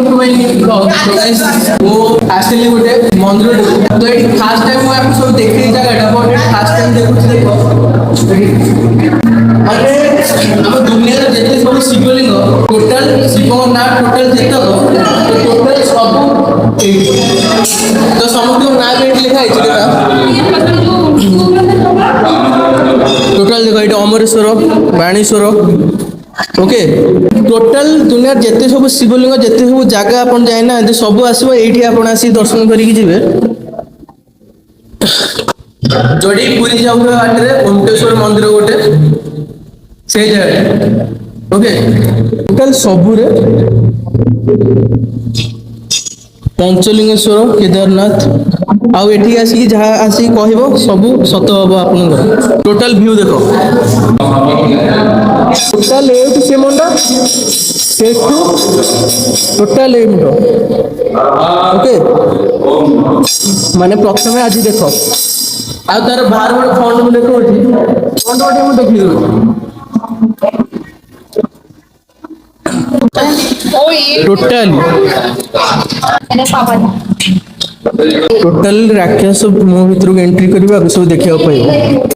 Welcome to my new blog. तो guys वो आस्टली गोटे मंदिर तो ये फर्स्ट टाइम मैं आपको सब देखि जगहटा बट फर्स्ट टाइम देखुछि देखो अरे हम दुनिया रे जेते सब शिवलिंग टोटल शिव ना टोटल जेते तो टोटल सब तो समुद्र ना पे लिखा है देखा टोटल देखो ये अमरेश्वर बाणेश्वर ओके टोटल दुनिया जिते सब शिवलिंग जिते सब जगह अपन जाए ना सब आसो ये आप दर्शन करके जी जोड़ी पूरी जाऊ बाटे ओमकेश्वर मंदिर गोटे से जगह ओके टोटल सबुरे पंचलिंगेश्वर केदारनाथ आउ एठी आसी जहाँ आसी कहबो सब सत हबो आपन टोटल व्यू देखो टोटल एट से मंडा सेठू टोटल एट ओके माने प्रथम आज देखो आ तार बाहर बड़ फंड में देखो फंड बटे मु देखि टोटल टोटल राक्षस मो भीतर एंट्री करबा सब देखिया पाइबो।